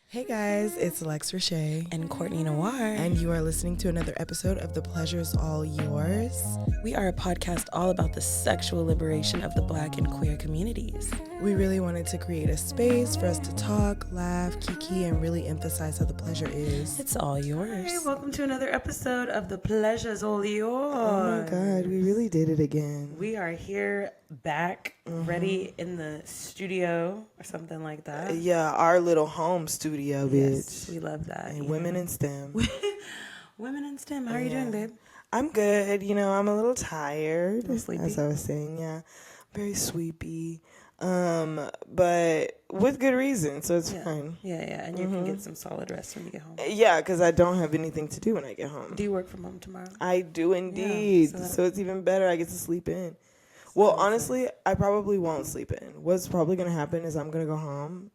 Hey guys, it's Lex Roche and Courtney Noir, and you are listening to another episode of The Pleasure's All Yours. We are a podcast all about the sexual liberation of the Black and queer communities. We really wanted to create a space for us to talk, laugh, kiki, and really emphasize how the pleasure is. It's all yours. Hey, welcome to another episode of The Pleasure's All Yours. Oh my God, we really did it again. We are here back, ready in the studio or something like that. Yeah, our little home studio, bitch. Yes, we love that. And women in STEM. Women in STEM. How are you doing, babe? I'm good. You know, I'm a little tired. Sleepy? As I was saying, yeah. Very sleepy. But with good reason, so it's fine. Yeah, and you can get some solid rest when you get home. Yeah, because I don't have anything to do when I get home. Do you work from home tomorrow? I do indeed. Yeah, so it's even better. I get to sleep in. Well, honestly, I probably won't sleep in. What's probably going to happen is I'm going to go home.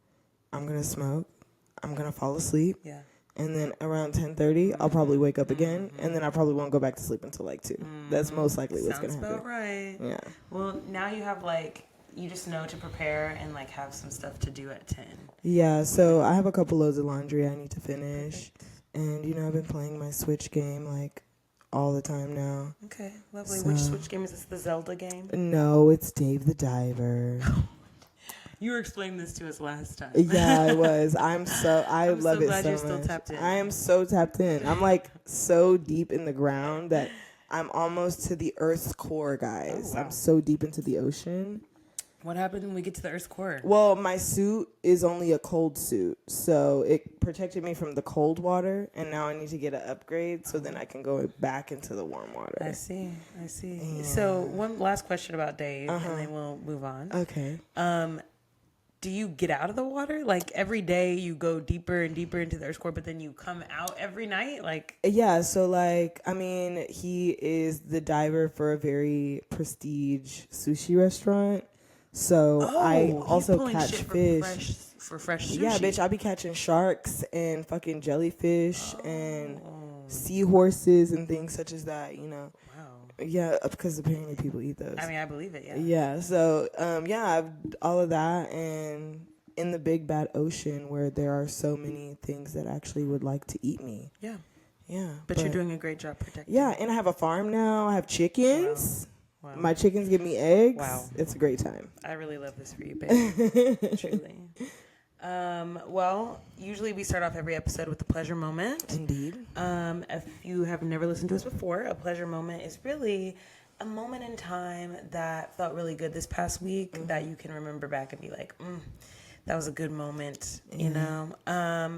I'm going to smoke. I'm going to fall asleep. Yeah. And then around 10:30, I'll probably wake up again. And then I probably won't go back to sleep until like 2. That's most likely what's going to happen. Sounds about right. Yeah. Well, now you have you just know to prepare and have some stuff to do at 10. Yeah, so I have a couple loads of laundry I need to finish. And, you know, I've been playing my Switch game all the time now. Okay, lovely. So, Which Switch game is this? The Zelda game? No, it's Dave the Diver. You were explaining this to us last time. Yeah, I was. I love so it so glad you're much. still tapped in. I am so tapped in. I'm so deep in the ground that I'm almost to the Earth's core, guys. Oh, wow. I'm so deep into the ocean. What happened when we get to the Earth's core? Well, my suit is only a cold suit, so it protected me from the cold water, and now I need to get an upgrade so then I can go back into the warm water. I see. Yeah. So one last question about Dave, and then we'll move on. Okay. Do you get out of the water? Every day you go deeper and deeper into the Earth's core, but then you come out every night? Yeah, so he is the diver for a very prestige sushi restaurant. So I also catch fish. For fresh sushi. Yeah, bitch, I be catching sharks and fucking jellyfish and seahorses and things such as that, you know. Wow. Yeah, because apparently people eat those. I mean, I believe it, yeah. Yeah, so, I've all of that, and in the big bad ocean where there are so many things that actually would like to eat me. Yeah. Yeah. But you're doing a great job protecting. Yeah, and I have a farm now. I have chickens. Wow. My chickens give me eggs. Wow. It's a great time. I really love this for you, babe. Truly. Well, usually we start off every episode with a pleasure moment. Indeed. If you have never listened to us before, a pleasure moment is really a moment in time that felt really good this past week that you can remember back and be like, that was a good moment, you know?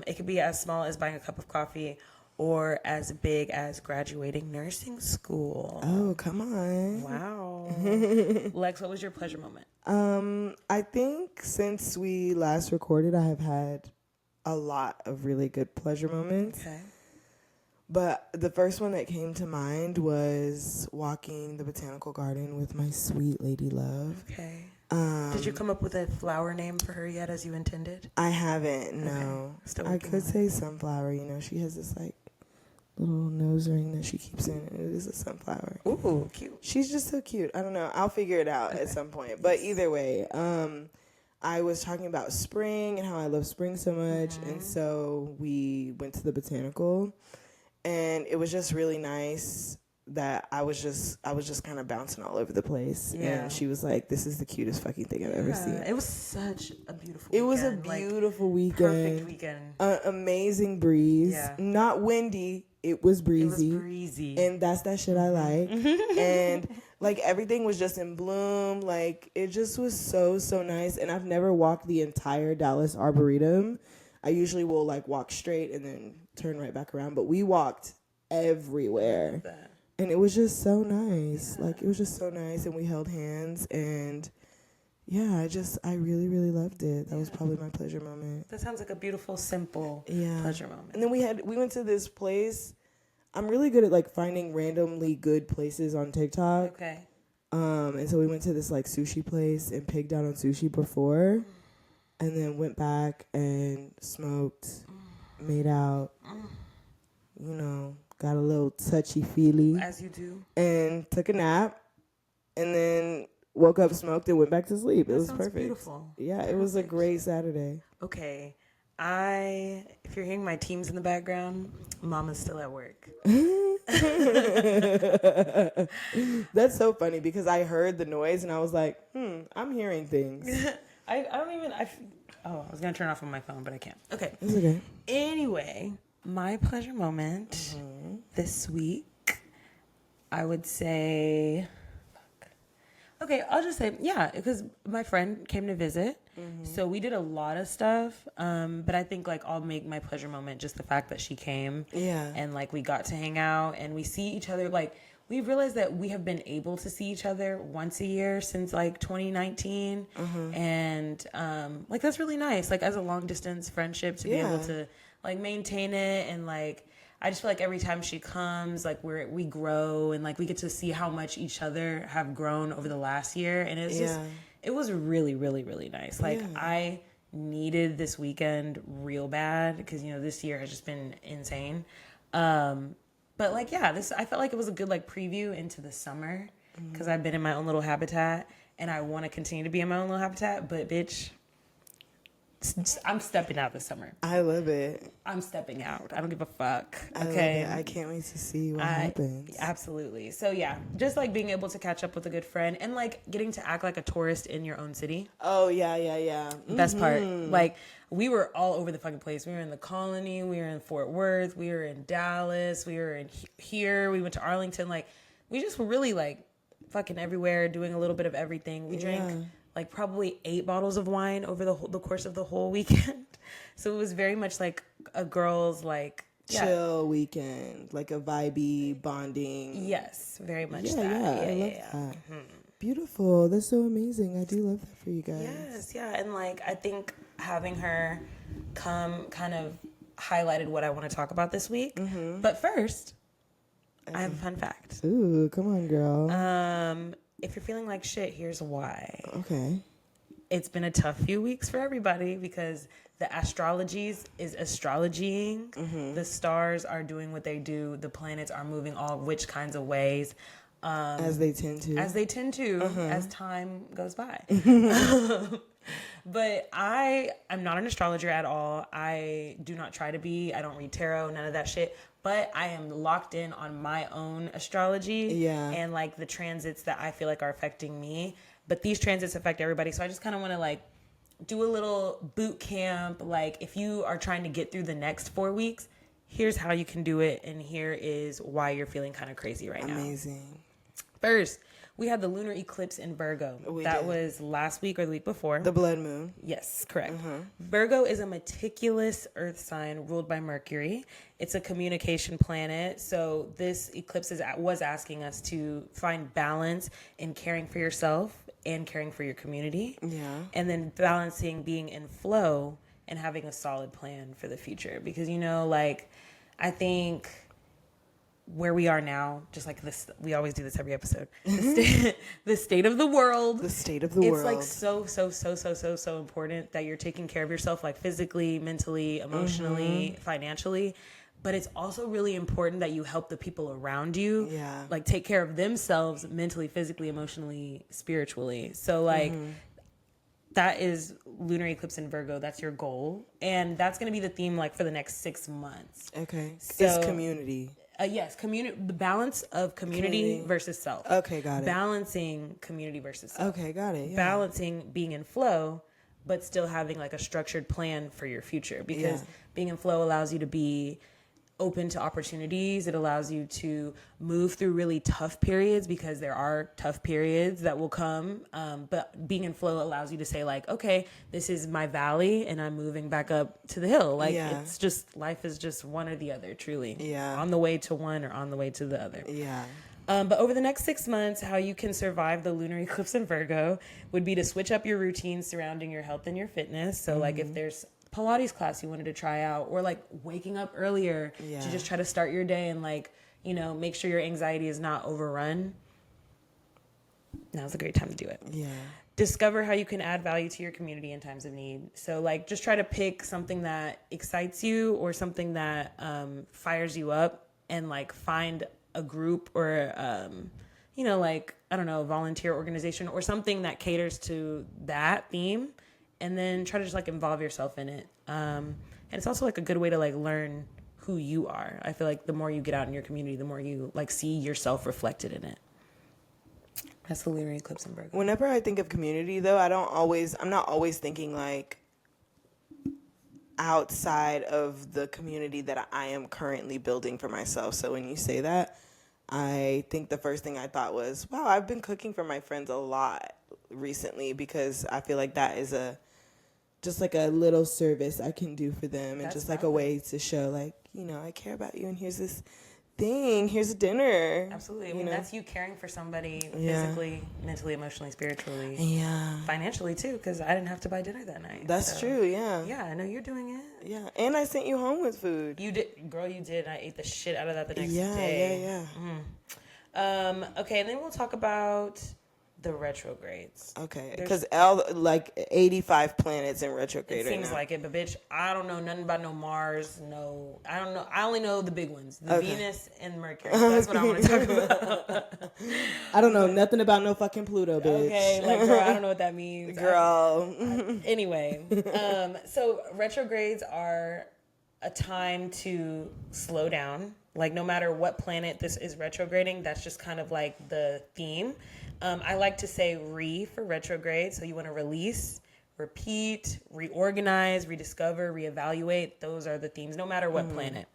It could be as small as buying a cup of coffee or as big as graduating nursing school. Oh, come on. Wow. Lex, what was your pleasure moment? I think since we last recorded, I have had a lot of really good pleasure moments. Okay. But the first one that came to mind was walking the botanical garden with my sweet lady love. Okay. Did you come up with a flower name for her yet as you intended? I haven't, no. Okay. Still I working could on it. say sunflower, you know. She has this little nose ring that she keeps in. It is a sunflower. Ooh, cute. She's just so cute. I don't know. I'll figure it out at some point. But either way, I was talking about spring and how I love spring so much. And so we went to the botanical, and it was just really nice that I was just kind of bouncing all over the place. Yeah. And she was like, this is the cutest fucking thing I've ever seen. It was such a beautiful It weekend. was a beautiful weekend. Perfect weekend. Amazing breeze. Yeah. Not windy. It was breezy. It was breezy. And that's that shit I like. And everything was just in bloom. It just was so, so nice. And I've never walked the entire Dallas Arboretum. I usually will walk straight and then turn right back around. But we walked everywhere. And it was just so nice. Yeah. It was just so nice. And we held hands. And yeah, I really, really loved it. That was probably my pleasure moment. That sounds like a beautiful, simple pleasure moment. And then we went to this place. I'm really good at finding randomly good places on TikTok. Okay. And so we went to this sushi place and pigged out on sushi before, and then went back and smoked, made out, you know, got a little touchy-feely. As you do. And took a nap, and then woke up, smoked, and went back to sleep. It was sounds perfect. beautiful. Yeah, it was a great Saturday. Okay. If you're hearing my teams in the background, Mama's still at work. That's so funny because I heard the noise and I was like, I'm hearing things. I was going to turn off on my phone, but I can't. Okay. It's okay. Anyway, my pleasure moment this week, I would say, okay, I'll just say, yeah, because my friend came to visit. So we did a lot of stuff. But I think like I'll make my pleasure moment just the fact that she came. Yeah. And like we got to hang out and we see each other. Like we realized that we have been able to see each other once a year since like 2019. And like that's really nice. Like as a long distance friendship to be able to like maintain it. And like I just feel like every time she comes, like we grow and like we get to see how much each other have grown over the last year. And it's just, it was really, really, really nice. Like I needed this weekend real bad because, you know, this year has just been insane. But like, yeah, I felt like it was a good like preview into the summer because I've been in my own little habitat and I want to continue to be in my own little habitat. But bitch, I'm stepping out this summer. I love it. I'm stepping out. I don't give a fuck. Okay. I can't wait to see what happens. Absolutely. So yeah, just like being able to catch up with a good friend and like getting to act like a tourist in your own city. Oh, yeah. Best part. Like we were all over the fucking place. We were in the Colony. We were in Fort Worth. We were in Dallas. We were in here. We went to Arlington. Like we just were really like fucking everywhere, doing a little bit of everything. We drank like probably 8 bottles of wine over the course of the whole weekend. So it was very much like a girl's like chill weekend, like a vibey bonding. Yes, very much that. I love that. Beautiful. That's so amazing. I do love that for you guys. Yes, yeah. And like I think having her come kind of highlighted what I want to talk about this week. But first, I have a fun fact. Ooh, come on, girl. If you're feeling like shit, here's why. Okay. It's been a tough few weeks for everybody because the astrologies is astrologying. The stars are doing what they do. The planets are moving all which kinds of ways. As they tend to. As time goes by. But I'm not an astrologer at all. I do not try to be. I don't read tarot, none of that shit. But I am locked in on my own astrology and like the transits that I feel like are affecting me. But these transits affect everybody. So I just kind of want to like do a little boot camp. Like if you are trying to get through the next 4 weeks, here's how you can do it. And here is why you're feeling kind of crazy right now. Amazing. First, we had the lunar eclipse in Virgo. That was last week or the week before. The blood moon. Yes, correct. Virgo is a meticulous earth sign ruled by Mercury. It's a communication planet. So this eclipse was asking us to find balance in caring for yourself and caring for your community. Yeah. And then balancing being in flow and having a solid plan for the future. Because, you know, like, I think where we are now, just like this, we always do this every episode. The state of the world. The state of the world. It's like so important that you're taking care of yourself, like physically, mentally, emotionally, financially. But it's also really important that you help the people around you, like take care of themselves mentally, physically, emotionally, spiritually. So like that is lunar eclipse in Virgo. That's your goal. And that's going to be the theme like for the next 6 months. Okay. So, it's community. Yes, the balance of community versus self. Okay, got it. Balancing community versus self. Okay, got it. Yeah. Balancing being in flow, but still having like a structured plan for your future. Because being in flow allows you to be open to opportunities. It allows you to move through really tough periods because there are tough periods that will come. But being in flow allows you to say like, okay, this is my valley and I'm moving back up to the hill. Like it's just, life is just one or the other, truly. Yeah. On the way to one or on the way to the other. Yeah. But over the next 6 months, how you can survive the lunar eclipse in Virgo would be to switch up your routines surrounding your health and your fitness. So like if there's Pilates class you wanted to try out, or like waking up earlier to just try to start your day and like, you know, make sure your anxiety is not overrun, now's a great time to do it. Yeah. Discover how you can add value to your community in times of need. So like just try to pick something that excites you or something that fires you up, and like find a group or you know, like, I don't know, a volunteer organization or something that caters to that theme. And then try to just like involve yourself in it And it's also like a good way to like learn who you are. I feel like the more you get out in your community, the more you like see yourself reflected in it. That's the lunar eclipse in Virgo. Whenever I think of community, though, I'm not always thinking like outside of the community that I am currently building for myself. So when you say that, I think the first thing I thought was, wow, I've been cooking for my friends a lot recently, because I feel like that is just like a little service I can do for them, and That's just like valid. a way to show like, I care about you, and here's this thing, here's a dinner. Absolutely. I mean, that's you caring for somebody Yeah. physically, mentally, emotionally, spiritually, Yeah. financially too, because I didn't have to buy dinner that night. That's true, yeah. Yeah, I know you're doing it. Yeah. And I sent you home with food. You did, girl. You did. I ate the shit out of that the next Yeah, day. yeah. Okay, and then we'll talk about the retrogrades. Okay. Because like 85 planets in retrograde It seems right now. like it, but bitch, I don't know nothing about no Mars. No, I don't know. I only know the big ones: the Okay. Venus and Mercury. That's what I want to talk about. I don't know nothing about no fucking Pluto, bitch. Okay, like girl, I don't know what that means. Girl. Anyway, so retrogrades are a time to slow down. Like no matter what planet this is retrograding, that's just kind of like the theme. I like to say for retrograde. So you want to release, repeat, reorganize, rediscover, reevaluate. Those are the themes, no matter what planet.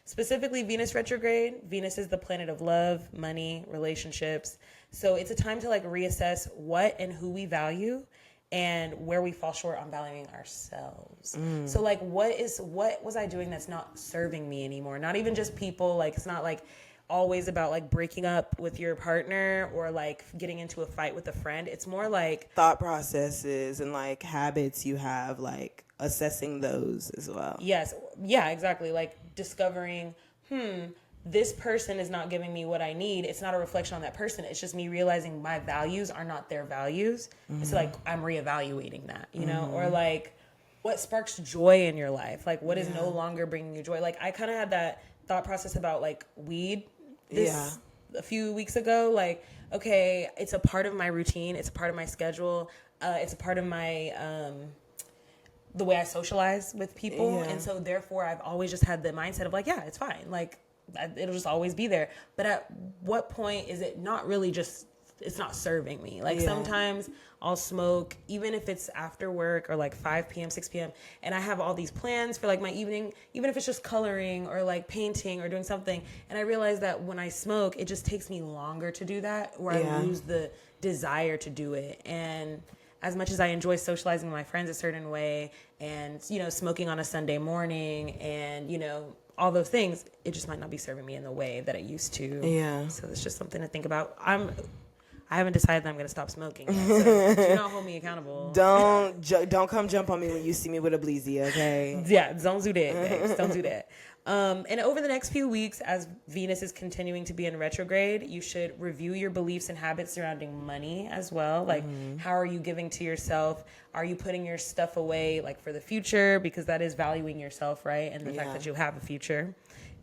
Specifically, Venus retrograde. Venus is the planet of love, money, relationships. So it's a time to like reassess what and who we value and where we fall short on valuing ourselves. So like what was I doing that's not serving me anymore? Not even just people, like it's not like always about like breaking up with your partner or like getting into a fight with a friend. It's more like Thought processes and like habits you have, like assessing those as well. yes, yeah, exactly. Like discovering, this person is not giving me what I need. It's not a reflection on that person. It's just me realizing my values are not their values. It's like I'm reevaluating that, you know, or like what sparks joy in your life? Like what is no longer bringing you joy? Like I kind of had that thought process about like weed a few weeks ago. Like, okay, it's a part of my routine. It's a part of my schedule. It's a part of my, the way I socialize with people. Yeah. And so therefore I've always just had the mindset of like, yeah, it's fine. Like it'll just always be there. But at what point is it not really just, it's not serving me? Like sometimes I'll smoke, even if it's after work or like 5 p.m., 6 p.m. And I have all these plans for like my evening, even if it's just coloring or like painting or doing something. And I realize that when I smoke, it just takes me longer to do that, or I lose the desire to do it. And as much as I enjoy socializing with my friends a certain way and, you know, smoking on a Sunday morning and, you know, all those things, it just might not be serving me in the way that it used to. Yeah. So it's just something to think about. I haven't decided that I'm going to stop smoking yet, so do not hold me accountable. Don't come jump on me when you see me with a bleezy, okay? Yeah, don't do that, babes. Don't do that. And over the next few weeks, as Venus is continuing to be in retrograde, you should review your beliefs and habits surrounding money as well. Like, how are you giving to yourself? Are you putting your stuff away, like, for the future? Because that is valuing yourself, right? And the fact that you have a future.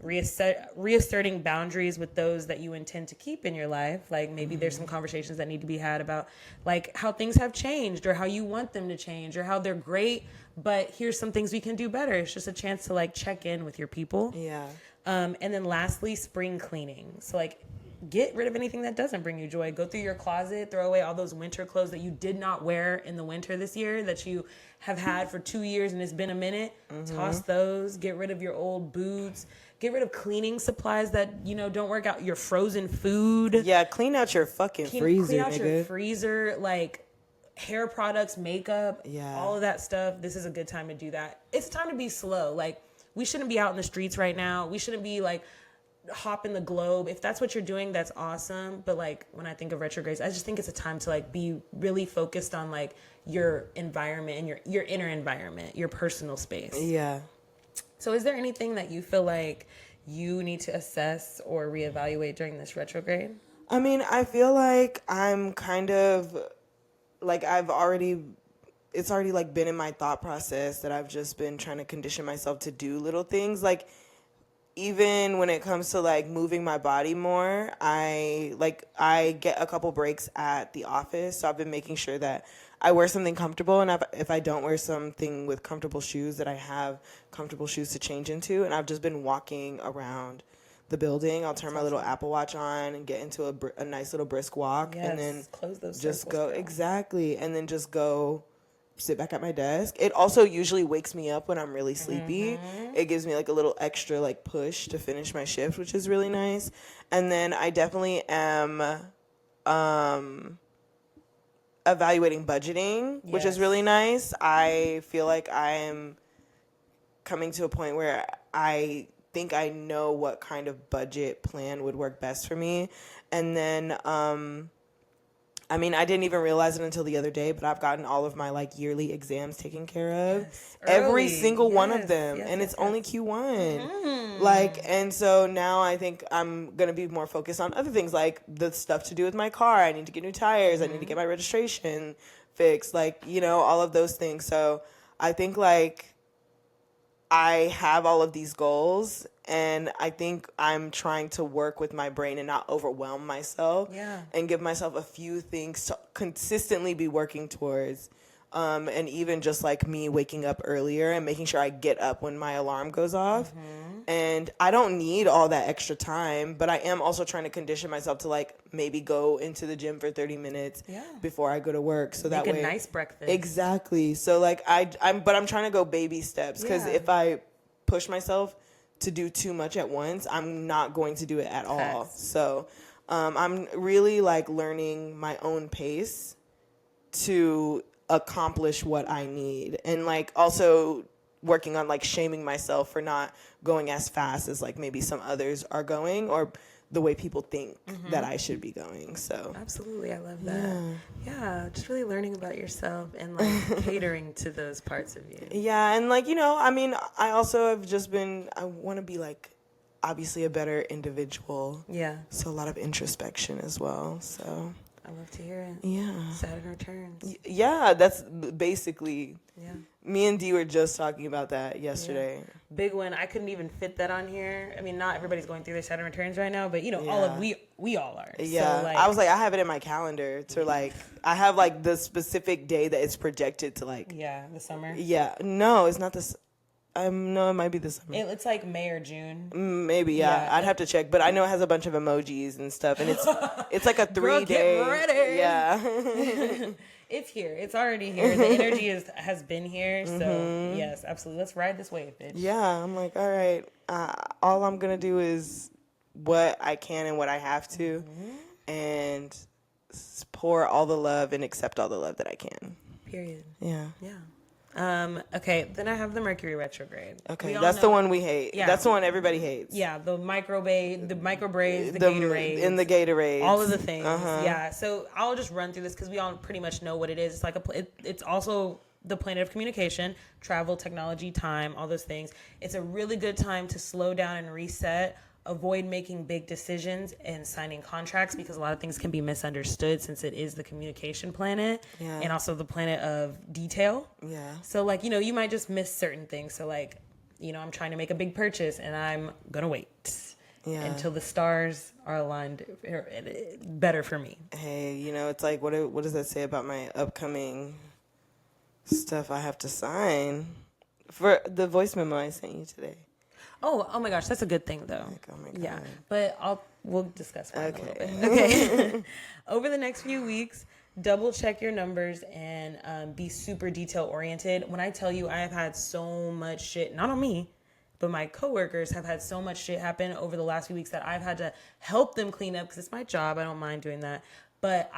Reasserting boundaries with those that you intend to keep in your life. Like maybe there's some conversations that need to be had about like how things have changed or how you want them to change or how they're great, but here's some things we can do better. It's just a chance to like check in with your people. Yeah. And then lastly, spring cleaning. So like get rid of anything that doesn't bring you joy. Go through your closet, throw away all those winter clothes that you did not wear in the winter this year that you have had for 2 years and it's been a minute. Toss those. Get rid of your old boots. Get rid of cleaning supplies that, you know, don't work out. Your frozen food. Yeah, clean out your fucking freezer, Clean out nigga. your freezer. Like hair products, makeup, all of that stuff. This is a good time to do that. It's time to be slow. Like we shouldn't be out in the streets right now. We shouldn't be like hopping the globe. If that's what you're doing, that's awesome. But like when I think of retrogrades, I just think it's a time to like be really focused on like your environment and your inner environment, your personal space. Yeah. So is there anything that you feel like you need to assess or reevaluate during this retrograde? I mean, I feel like I'm kind of like it's already like been in my thought process that I've just been trying to condition myself to do little things. Like even when it comes to like moving my body more, I get a couple breaks at the office. So I've been making sure that I wear something comfortable, and if I don't wear something with comfortable shoes, that I have comfortable shoes to change into. And I've just been walking around the building. I'll turn my little Apple Watch on and get into a nice little brisk walk, and then close those just circles, go girl. Exactly, and then just go sit back at my desk. It also usually wakes me up when I'm really sleepy. It gives me like a little extra like push to finish my shift, which is really nice. And then I definitely am evaluating budgeting, which is really nice. I feel like I am coming to a point where I think I know what kind of budget plan would work best for me. And then I mean, I didn't even realize it until the other day, but I've gotten all of my like yearly exams taken care of. Yes. Every single one of them. And it's only Q1. Like, and so now I think I'm going to be more focused on other things, like the stuff to do with my car. I need to get new tires. I need to get my registration fixed. Like, you know, all of those things. So I think like I have all of these goals, and I think I'm trying to work with my brain and not overwhelm myself, and give myself a few things to consistently be working towards. And even just like me waking up earlier and making sure I get up when my alarm goes off. And I don't need all that extra time, but I am also trying to condition myself to like maybe go into the gym for 30 minutes before I go to work. So that way, Make a nice breakfast. Exactly. So like I'm trying to go baby steps, because if I push myself to do too much at once, I'm not going to do it at all. So I'm really like learning my own pace to accomplish what I need, and like also working on like shaming myself for not going as fast as like maybe some others are going, or the way people think that I should be going. So absolutely, I love that. Yeah, just really learning about yourself and like catering to those parts of you. Yeah, and like, you know, I mean, I also have just been, I want to be like obviously a better individual. Yeah. So a lot of introspection as well. So I love to hear it. Yeah. Saturn returns. Yeah, that's basically. Yeah. Me and Dee were just talking about that yesterday. Yeah. Big one. I couldn't even fit that on here. I mean, not everybody's going through their Saturn returns right now, but you know, all of we all are. Yeah. So, like, I was like, I have it in my calendar to like, I have like the specific day that it's projected to like. Yeah, the summer. Yeah. No, it's not this. No, it might be this summer. It's like May or June. Maybe, yeah. I'd have to check, but I know it has a bunch of emojis and stuff, and it's like a 3-day. Girl, get ready. Yeah. It's here. It's already here. The energy has been here. So yes, absolutely. Let's ride this wave, bitch. Yeah, I'm like, all right. All I'm gonna do is what I can and what I have to, and pour all the love and accept all the love that I can. Period. Yeah. Yeah. Okay, then I have the Mercury retrograde. Okay, that's the one we hate. Yeah. That's the one everybody hates. Yeah, the microbraids, the Gatorades. In the Gatorades. All of the things. Yeah, so I'll just run through this because we all pretty much know what it is. It's like it's also the planet of communication, travel, technology, time, all those things. It's a really good time to slow down and reset. Avoid making big decisions and signing contracts, because a lot of things can be misunderstood since it is the communication planet and also the planet of detail. Yeah. So like, you know, you might just miss certain things. So like, you know, I'm trying to make a big purchase and I'm going to wait until the stars are aligned better for me. Hey, you know, it's like, what does that say about my upcoming stuff I have to sign for the voice memo I sent you today? Oh my gosh, that's a good thing though. Like, oh my God. Yeah, but we'll discuss that a little bit. Okay. Over the next few weeks, double check your numbers and be super detail oriented. When I tell you, I have had so much shit, not on me, but my coworkers have had so much shit happen over the last few weeks that I've had to help them clean up because it's my job. I don't mind doing that. But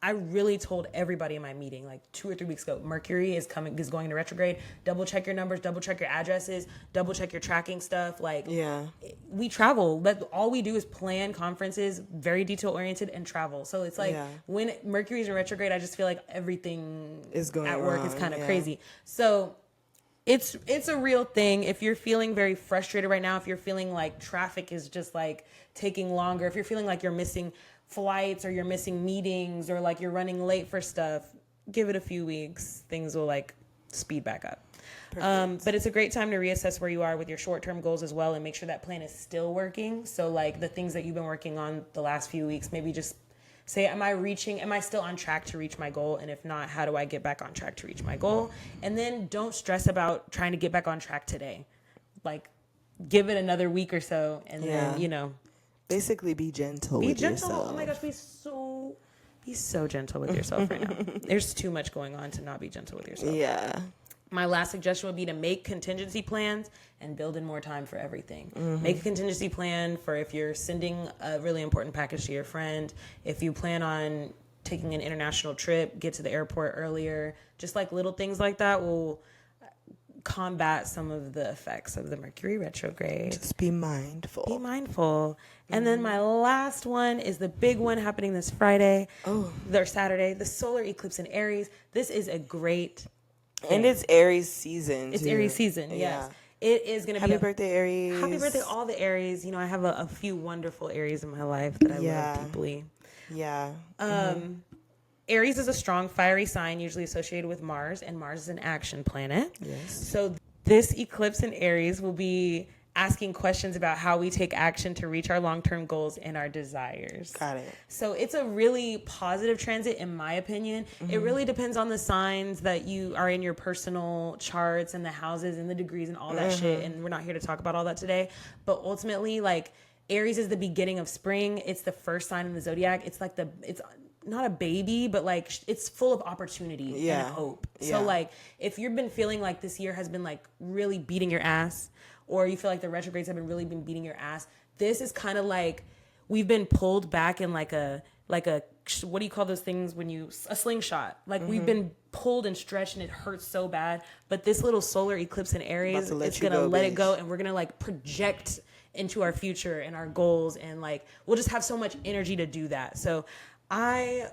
I really told everybody in my meeting like 2 or 3 weeks ago, Mercury is going into retrograde. Double check your numbers, double check your addresses, double check your tracking stuff. Like, we travel. All we do is plan conferences, very detail oriented, and travel. So it's like when Mercury's in retrograde, I just feel like everything is going at work wrong. is kind of crazy. So it's a real thing. If you're feeling very frustrated right now, if you're feeling like traffic is just like taking longer, if you're feeling like you're missing flights or you're missing meetings or like you're running late for stuff, give it a few weeks. Things will like speed back up. But it's a great time to reassess where you are with your short-term goals as well and make sure that plan is still working. So like the things that you've been working on the last few weeks, maybe just say, am I still on track to reach my goal? And if not, how do I get back on track to reach my goal? And then don't stress about trying to get back on track today. Like, give it another week or so, and then, you know. Basically, be gentle with yourself. Oh my gosh, be so gentle with yourself right now. There's too much going on to not be gentle with yourself. Yeah. My last suggestion would be to make contingency plans and build in more time for everything. Make a contingency plan for if you're sending a really important package to your friend, if you plan on taking an international trip, get to the airport earlier. Just like little things like that will combat some of the effects of the Mercury retrograde. Just be mindful. Be mindful. And then my last one is the big one happening this Friday or Saturday, the solar eclipse in Aries. This is a great thing. And it's Aries season. It's Aries season, yes. It is going to be Happy birthday, Aries. Happy birthday, all the Aries. You know, I have a few wonderful Aries in my life that I love deeply. Yeah. Aries is a strong, fiery sign usually associated with Mars, and Mars is an action planet. Yes. So this eclipse in Aries will be asking questions about how we take action to reach our long-term goals and our desires. Got it. So it's a really positive transit, in my opinion. It really depends on the signs that you are in your personal charts and the houses and the degrees and all that shit. And we're not here to talk about all that today. But ultimately, like, Aries is the beginning of spring. It's the first sign in the zodiac. It's like it's not a baby, but like it's full of opportunity and hope. So like if you've been feeling like this year has been like really beating your ass, or you feel like the retrogrades have been really beating your ass, this is kind of like we've been pulled back in like a what do you call those things when a slingshot? Like we've been pulled and stretched and it hurts so bad. But this little solar eclipse in Aries, it's gonna let it go, and we're gonna like project into our future and our goals, and like we'll just have so much energy to do that. So I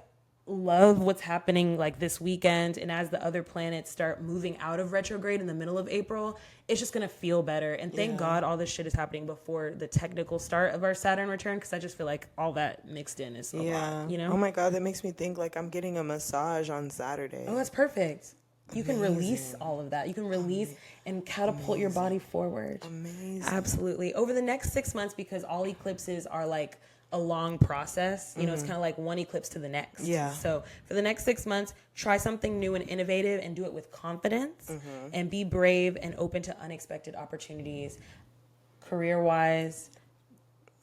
love what's happening like this weekend, and as the other planets start moving out of retrograde in the middle of April, it's just gonna feel better. And thank God all this shit is happening before the technical start of our Saturn return, because I just feel like all that mixed in is a lot, you know? Oh my God, that makes me think like I'm getting a massage on Saturday. Oh, that's perfect. You can release all of that. You can release and catapult your body forward. Amazing. Absolutely. Over the next 6 months, because all eclipses are like a long process, you know, it's kind of like one eclipse to the next. Yeah. So for the next 6 months, try something new and innovative and do it with confidence and be brave and open to unexpected opportunities, career-wise,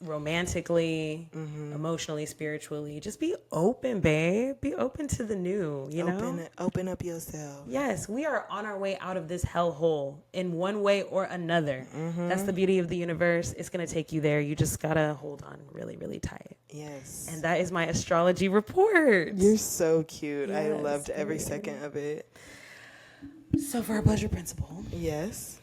romantically, emotionally, spiritually. Just be open, babe. Be open to the new, you know? Open up yourself. Yes, we are on our way out of this hellhole in one way or another. That's the beauty of the universe. It's going to take you there. You just got to hold on really, really tight. Yes. And that is my astrology report. You're so cute. Yes, I loved every second of it. So for our pleasure principle, Yes.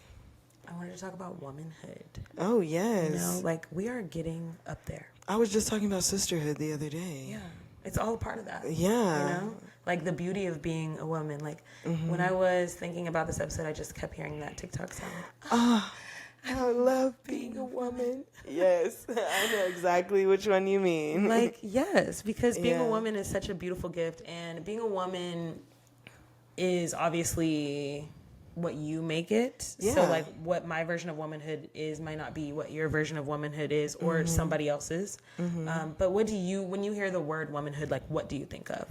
I wanted to talk about womanhood. Oh, yes. You know, like we are getting up there. I was just talking about sisterhood the other day. Yeah. It's all a part of that. Yeah. You know? Like the beauty of being a woman. Like when I was thinking about this episode, I just kept hearing that TikTok song. Oh, I love being a woman. Yes. I know exactly which one you mean. Like, yes, because being a woman is such a beautiful gift. And being a woman is obviously what you make it. Yeah. So like what my version of womanhood is might not be what your version of womanhood is or somebody else's. But what do you, when you hear the word womanhood, like what do you think of?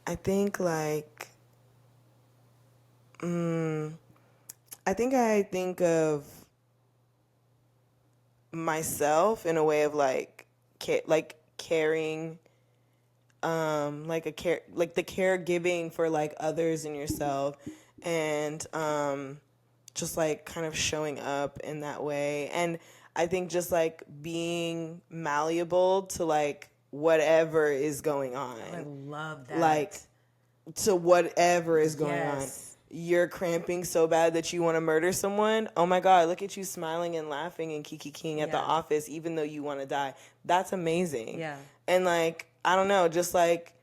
I think like, I think of myself in a way of like caring, like the caregiving for like others and yourself, and just like kind of showing up in that way. And I think just like being malleable to like whatever is going on. I love that. Like to whatever is going on. You're cramping so bad that you want to murder someone. Oh my God, look at you smiling and laughing and kikiing at the office even though you want to die. That's amazing. Yeah. And like, I don't know, just like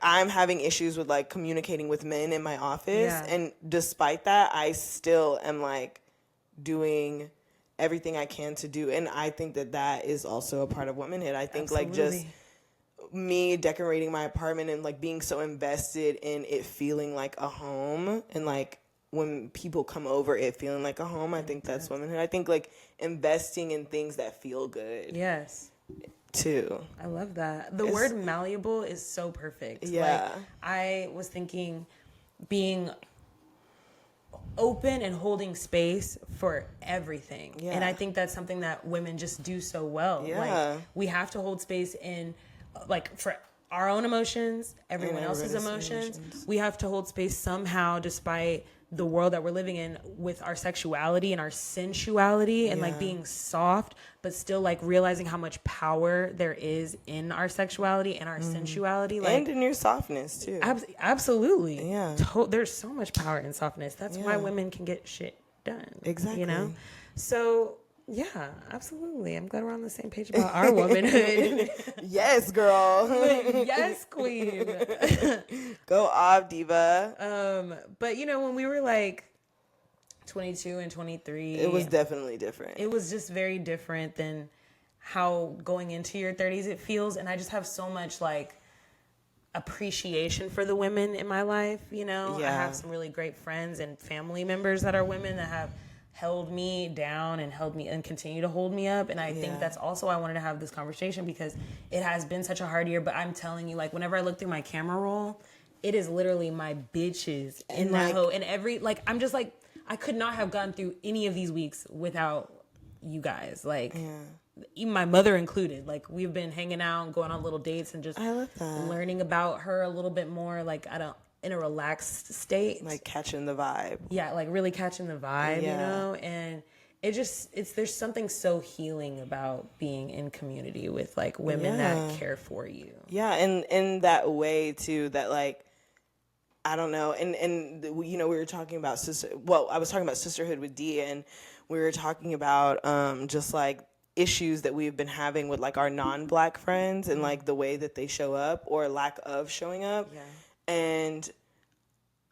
I'm having issues with like communicating with men in my office. Yeah. And despite that, I still am like doing everything I can to do. And I think that that is also a part of womanhood. I think like just me decorating my apartment and like being so invested in it feeling like a home and like when people come over it feeling like a home, I think that's womanhood. I think like investing in things that feel good. Yes. Too. I love that. The word malleable is so perfect. Yeah. Like, I was thinking being open and holding space for everything. Yeah. And I think that's something that women just do so well. Yeah. Like, we have to hold space in, like, for our own emotions, everyone else's emotions. We have to hold space somehow, despite the world that we're living in, with our sexuality and our sensuality and like being soft, but still like realizing how much power there is in our sexuality and our sensuality. Like, and in your softness too. Absolutely. Yeah. There's so much power in softness. That's why women can get shit done. Exactly. You know? So, yeah, absolutely. I'm glad we're on the same page about our womanhood. Yes, girl. Yes, queen. Go off, diva. But you know, when we were like 22 and 23, It was definitely different. it was just very different than how going into your 30s it feels. And I just have so much like appreciation for the women in my life. You know, I have some really great friends and family members that are women that have held me down and held me and continue to hold me up. And I think that's also why I wanted to have this conversation, because it has been such a hard year. But I'm telling you, like, whenever I look through my camera roll, it is literally my bitches in that hoe. And every, like, I'm just like, I could not have gone through any of these weeks without you guys. Like, even my mother included. Like, we've been hanging out and going on little dates and just learning about her a little bit more. Like, in a relaxed state. Like catching the vibe. Yeah, like really catching the vibe, you know? And there's something so healing about being in community with like women that care for you. Yeah, and in that way too, that like, I don't know, and you know, we were talking about I was talking about sisterhood with Dia, and we were talking about just like issues that we've been having with like our non-Black friends and like the way that they show up or lack of showing up. Yeah. And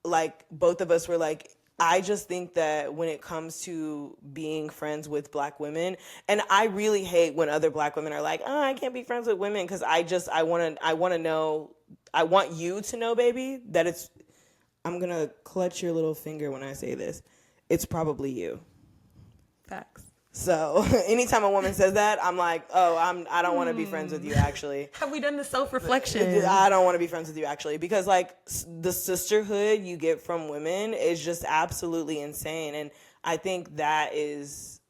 like both of us were like, I just think that when it comes to being friends with Black women, and I really hate when other Black women are like, oh, I can't be friends with women, because I want to know, I want you to know, baby, that I'm going to clutch your little finger when I say this. It's probably you. Facts. So anytime a woman says that, I'm like, oh, I don't want to be friends with you, actually. Have we done the self-reflection? I don't want to be friends with you, actually, because like the sisterhood you get from women is just absolutely insane. And I think that is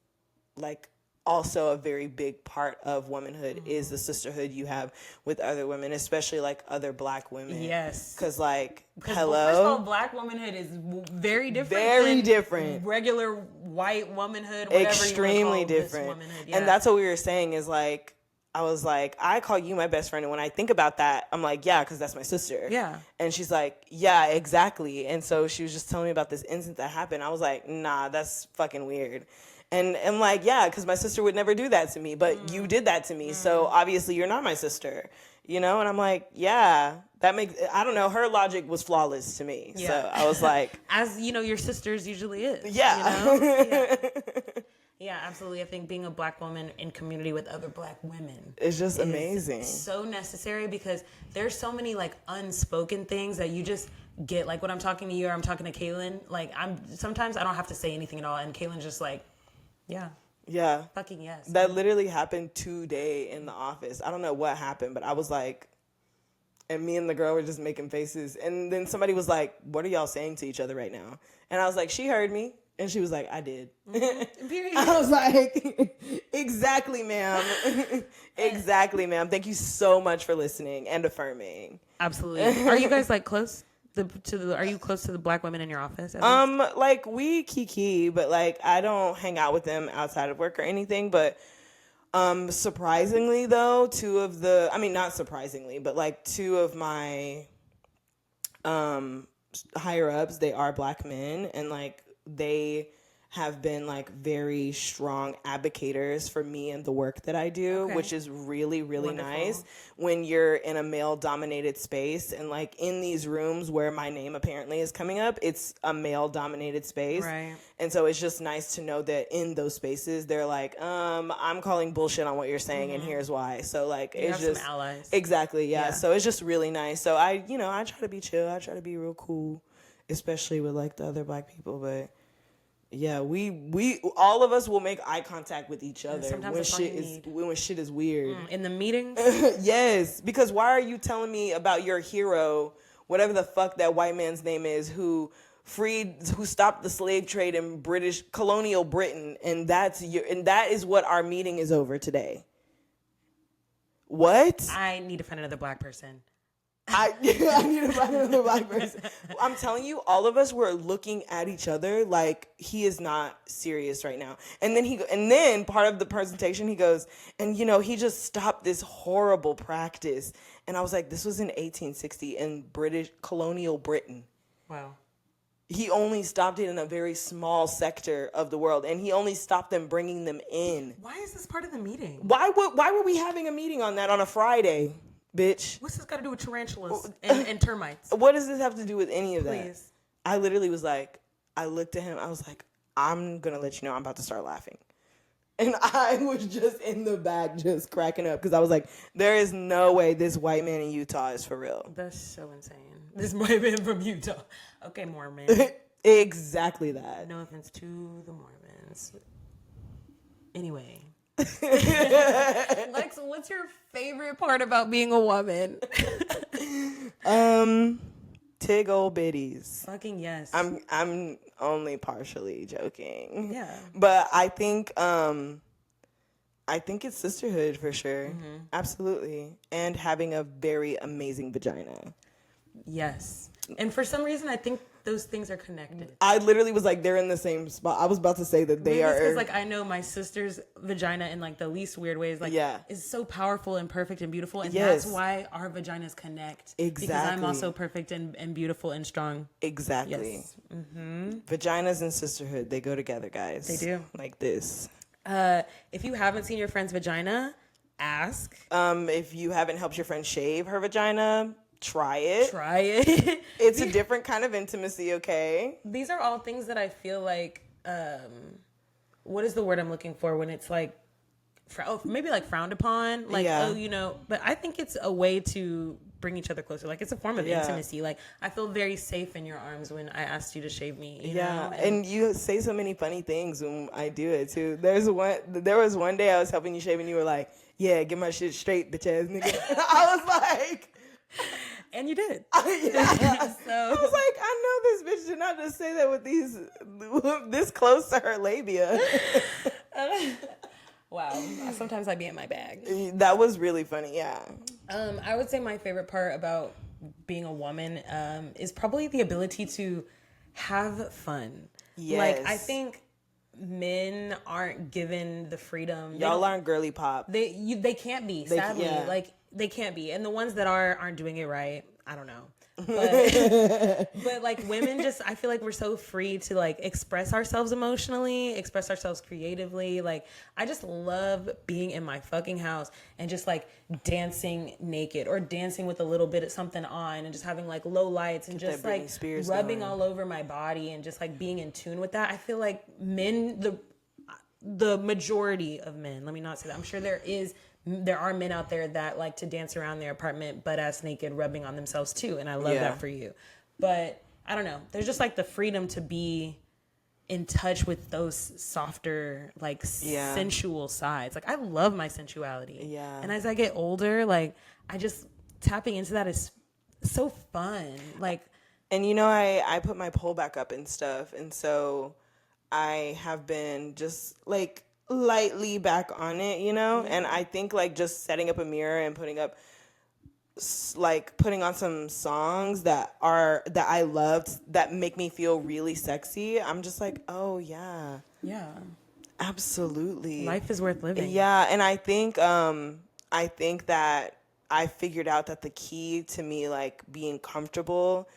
like also a very big part of womanhood is the sisterhood you have with other women, especially like other Black women. Yes. Because like, hello. First of all, Black womanhood is very different. Very different. Regular white womanhood, whatever extremely you call different. This womanhood. Yeah. And that's what we were saying is like, I was like, I call you my best friend. And when I think about that, I'm like, yeah, because that's my sister. Yeah. And she's like, yeah, exactly. And so she was just telling me about this incident that happened. I was like, nah, that's fucking weird. And I'm like, yeah, because my sister would never do that to me, but you did that to me. So obviously you're not my sister, you know? And I'm like, yeah, that makes, I don't know, her logic was flawless to me. Yeah. So I was like. As, you know, your sister's usually is. Yeah. You know? Yeah. Yeah, absolutely. I think being a Black woman in community with other Black women is just amazing. So necessary, because there's so many like unspoken things that you just get. Like when I'm talking to you or I'm talking to Kaylin, like sometimes I don't have to say anything at all. And Kaylin's just like, yeah. Yeah. Fucking yes. That literally happened today in the office. I don't know what happened, but I was like, and me and the girl were just making faces. And then somebody was like, what are y'all saying to each other right now? And I was like, she heard me. And she was like, I did. Period. I was like, exactly, ma'am. Exactly, ma'am. Thank you so much for listening and affirming. Absolutely. Are you guys like close? Are you close to the Black women in your office? Like we kiki, but like I don't hang out with them outside of work or anything. But surprisingly though, not surprisingly, but like two of my higher ups, they are Black men, and like they have been like very strong advocators for me and the work that I do, which is really, really nice when you're in a male dominated space. And like in these rooms where my name apparently is coming up, it's a male dominated space. Right. And so it's just nice to know that in those spaces, they're like, I'm calling bullshit on what you're saying and here's why. So like, it's just some allies. Exactly. Yeah. So it's just really nice. So I try to be chill. I try to be real cool. especially with like the other black people. But yeah, we all of us will make eye contact with each other when shit is weird. In the meetings? Yes, because why are you telling me about your hero, whatever the fuck that white man's name is, who stopped the slave trade in British colonial Britain, and that is what our meeting is over today. What? I need to find another black person. I need to find another black person. I'm telling you, all of us were looking at each other like he is not serious right now. And then part of the presentation, he goes, and he just stopped this horrible practice. And I was like, this was in 1860 in British colonial Britain. Wow. He only stopped it in a very small sector of the world, and he only stopped them bringing them in. Why is this part of the meeting? Why were we having a meeting on that on a Friday? Bitch. What's this got to do with tarantulas and termites? What does this have to do with any of that? Please. I literally was like, I looked at him. I was like, I'm going to let you know I'm about to start laughing. And I was just in the back just cracking up because I was like, there is no way this white man in Utah is for real. That's so insane. This white man from Utah. Okay, Mormon. Exactly that. No offense to the Mormons. Anyway. Lex, what's your favorite part about being a woman? Tig old bitties. Fucking yes. I'm only partially joking. Yeah. But I think it's sisterhood for sure. Mm-hmm. Absolutely. And having a very amazing vagina. Yes. And for some reason I think those things are connected. I literally was like, they're in the same spot. I was about to say that they are. Because like I know my sister's vagina in like the least weird ways, like is so powerful and perfect and beautiful, and that's why our vaginas connect. Exactly. Because I'm also perfect and beautiful and strong. Exactly. Yes. Mm-hmm. Vaginas and sisterhood, they go together, guys. They do. Like this. If you haven't seen your friend's vagina, ask. If you haven't helped your friend shave her vagina, try it. It's a different kind of intimacy, okay? These are all things that I feel like, what is the word I'm looking for when it's like, maybe like frowned upon? Like, but I think it's a way to bring each other closer. Like, it's a form of intimacy. Like, I feel very safe in your arms when I asked you to shave me. You know? And you say so many funny things when I do it, too. There was one day I was helping you shave, and you were like, yeah, get my shit straight, bitch ass nigga. I was like... And you did. So I was like, I know this bitch did not just say that with this close to her labia. Wow. Sometimes I be in my bag. That was really funny, yeah. I would say my favorite part about being a woman is probably the ability to have fun. Yes. Like, I think men aren't given the freedom. Y'all aren't girly pop. They can't be, sadly. Like, they can't be. And the ones that aren't doing it right. I don't know. But like women just, I feel like we're so free to like express ourselves emotionally, express ourselves creatively. Like, I just love being in my fucking house and just like dancing naked or dancing with a little bit of something on and just having like low lights and just like rubbing all over my body and just like being in tune with that. I feel like men, the majority of men, let me not say that. I'm sure there are men out there that like to dance around their apartment butt ass naked rubbing on themselves too, and I love that for you. But I don't know, there's just like the freedom to be in touch with those softer like sensual sides. Like, I love my sensuality, and as I get older, like, I just tapping into that is so fun. Like, and I put my pole back up and stuff, and so I have been just like lightly back on it, and I think like just setting up a mirror and putting on some songs that I loved that make me feel really sexy. I'm just like, oh yeah, absolutely, life is worth living. And I think that I figured out that the key to me like being comfortable,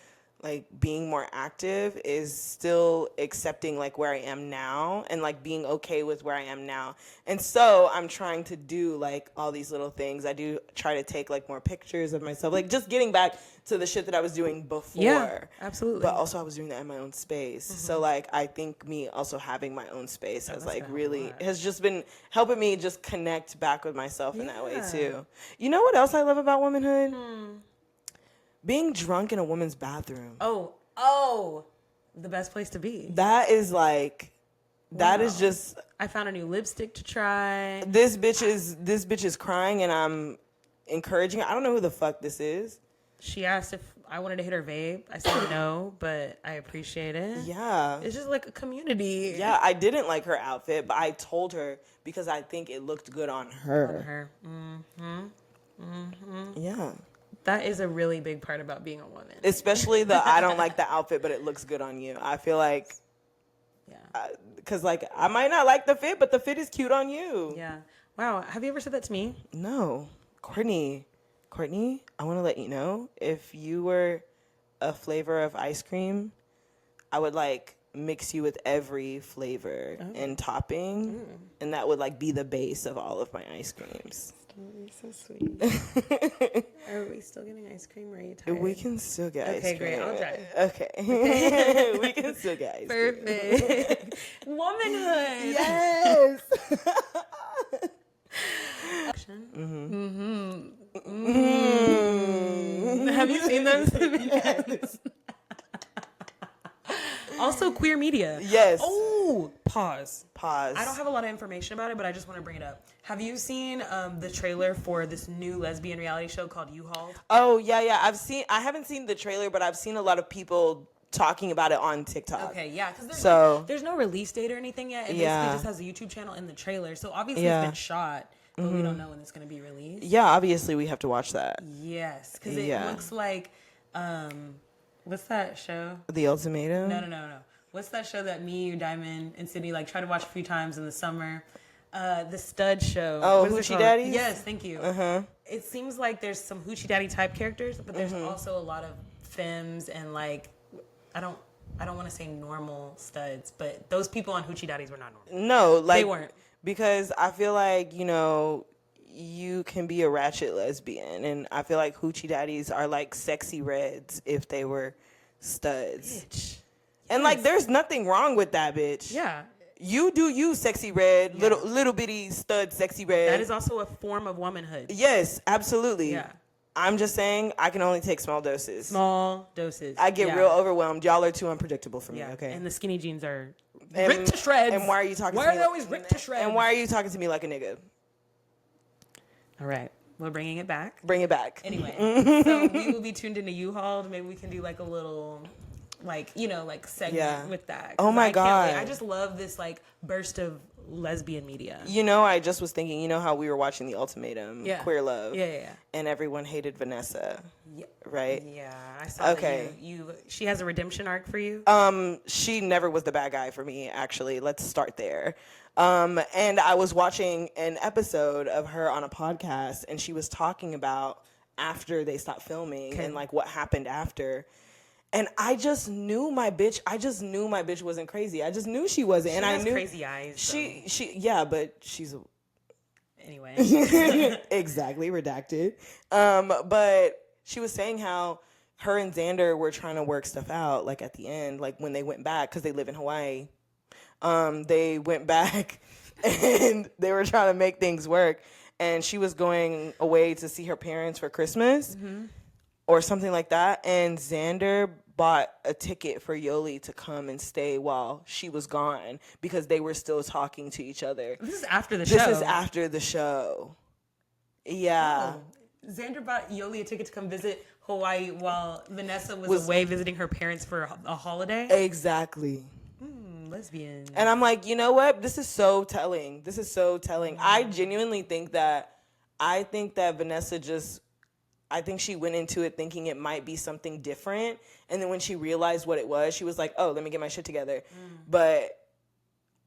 like being more active, is still accepting like where I am now and like being okay with where I am now. And so I'm trying to do like all these little things. I do try to take like more pictures of myself, like just getting back to the shit that I was doing before. Yeah, absolutely. But also I was doing that in my own space. Mm-hmm. So like I think me also having my own space has like really has just been helping me just connect back with myself in that way too. You know what else I love about womanhood? Being drunk in a woman's bathroom. Oh, Oh, the best place to be. That is like, that is just. I found a new lipstick to try. This bitch is crying, and I'm encouraging her. I don't know who the fuck this is. She asked if I wanted to hit her vape. I said no, but I appreciate it. Yeah. It's just like a community. Yeah, I didn't like her outfit, but I told her because I think it looked good on her. Yeah. That is a really big part about being a woman. Especially the I don't like the outfit, but it looks good on you. I feel like, because like I might not like the fit, but the fit is cute on you. Yeah. Wow. Have you ever said that to me? No. Courtney, I want to let you know, if you were a flavor of ice cream, I would like mix you with every flavor and topping, and that would like be the base of all of my ice creams. Oh, you're so sweet. Are we still getting ice cream? Or are you tired? We can still get ice cream. Okay, great. I'll try. Okay. We can still get ice cream. Perfect. Womanhood. Yes. Have you seen those? Yes. Also, queer media. Yes. Oh, pause. I don't have a lot of information about it, but I just want to bring it up. Have you seen the trailer for this new lesbian reality show called U-Haul? Oh, yeah. I haven't seen the trailer, but I've seen a lot of people talking about it on TikTok. Okay, yeah, because there's no release date or anything yet. It basically just has a YouTube channel in the trailer. So obviously it's been shot, but we don't know when it's going to be released. Yeah, obviously we have to watch that. Yes, because it looks like, what's that show? The Ultimatum? No. What's that show that me, you, Diamond, and Sydney like try to watch a few times in the summer? The Stud Show. Oh, Hoochie Daddies? Yes, thank you. It seems like there's some Hoochie Daddy type characters, but there's also a lot of femmes and like, I don't want to say normal studs, but those people on Hoochie Daddies were not normal. No, like they weren't. Because I feel like, you can be a ratchet lesbian, and I feel like Hoochie Daddies are like sexy reds if they were studs. Bitch. And like there's nothing wrong with that, bitch. Yeah. You do you, sexy red, little bitty stud sexy red. That is also a form of womanhood. Yes, absolutely. Yeah. I'm just saying I can only take small doses. Small doses. I get real overwhelmed. Y'all are too unpredictable for me, okay? And the skinny jeans are ripped to shreds. And why are you talking to me? Why are they always ripped to shreds? And why are you talking to me like a nigga? All right. We're bringing it back. Bring it back. Anyway, so we will be tuned into U-Haul. Maybe we can do like a little, segment with that. Oh my God. I just love this like burst of lesbian media. I just was thinking, how we were watching The Ultimatum, Queer Love. Yeah. And everyone hated Vanessa. Yeah. Right? Yeah. I saw that she has a redemption arc for you. She never was the bad guy for me, actually. Let's start there. And I was watching an episode of her on a podcast, and she was talking about after they stopped filming and like what happened after. And I just knew my bitch wasn't crazy. I just knew she wasn't. She and has I knew crazy eyes. But she's anyway. Exactly, redacted. But she was saying how her and Xander were trying to work stuff out, like at the end, like when they went back, because they live in Hawaii. They went back and they were trying to make things work. And she was going away to see her parents for Christmas or something like that. And Xander bought a ticket for Yoli to come and stay while she was gone because they were still talking to each other. This is after the show. This is after the show. Yeah. Oh. Xander bought Yoli a ticket to come visit Hawaii while Vanessa was away visiting her parents for a holiday? Exactly. Lesbian. And I'm like, you know what? This is so telling. I genuinely think that Vanessa I think she went into it thinking it might be something different. And then when she realized what it was, she was like, oh, let me get my shit together. But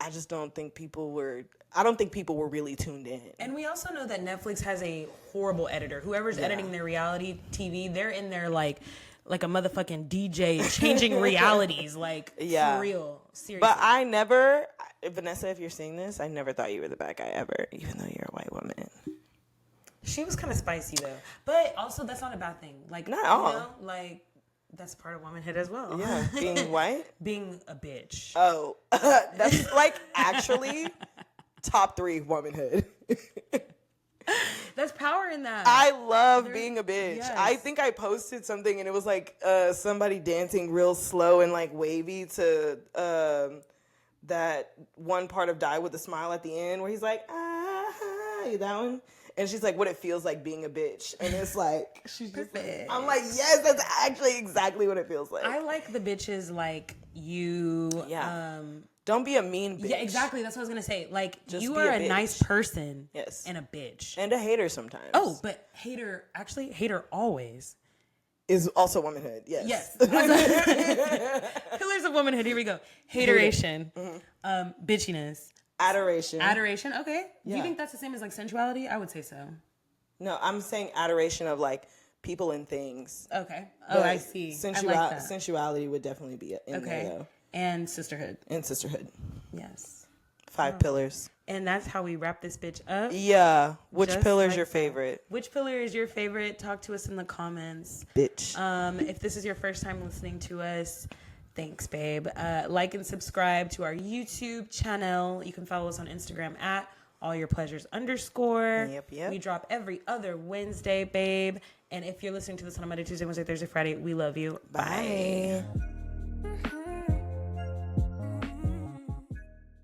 I just don't think people were really tuned in. And we also know that Netflix has a horrible editor. Whoever's editing their reality TV, they're in there like a motherfucking DJ changing realities, for real. Seriously. But Vanessa, if you're seeing this, I never thought you were the bad guy ever, even though you're a white woman. She was kind of spicy though. But also that's not a bad thing. Like, not at all. That's part of womanhood as well. Yeah. Being white? Being a bitch. Oh. That's actually top 3 womanhood. There's power in that. I love being a bitch. Yes. I think I posted something and it was like somebody dancing real slow and like wavy to that one part of Die with a Smile at the end where he's like, that one. And she's like, what it feels like being a bitch. And it's like, she's just like, I'm like, yes, that's actually exactly what it feels like. I like the bitches like you. Yeah. Don't be a mean bitch. Yeah, exactly. That's what I was going to say. Like, Just you be are a a bitch. nice person. Yes. And a bitch. And a hater sometimes. Oh, but hater always. Is also womanhood. Yes. Yes. Pillars of womanhood. Here we go. Hateration. Bitchiness. Adoration. Adoration. Okay. Do Yeah. you think that's the same as like sensuality? I would say so. No, I'm saying adoration of like people and things. Okay. Oh, I see. I like that. Sensuality would definitely be in there though. And sisterhood. And sisterhood. Yes. 5 pillars. And that's how we wrap this bitch up. Yeah. Which Just pillar is like your that. favorite? Which pillar is your favorite? Talk to us in the comments. Bitch. If this is your first time listening to us, thanks, babe. Like and subscribe to our YouTube channel. You can follow us on Instagram at allyourpleasures_. Yep. We drop every other Wednesday, babe. And if you're listening to this on a Monday, Tuesday, Wednesday, Thursday, Friday, we love you. Bye. Bye.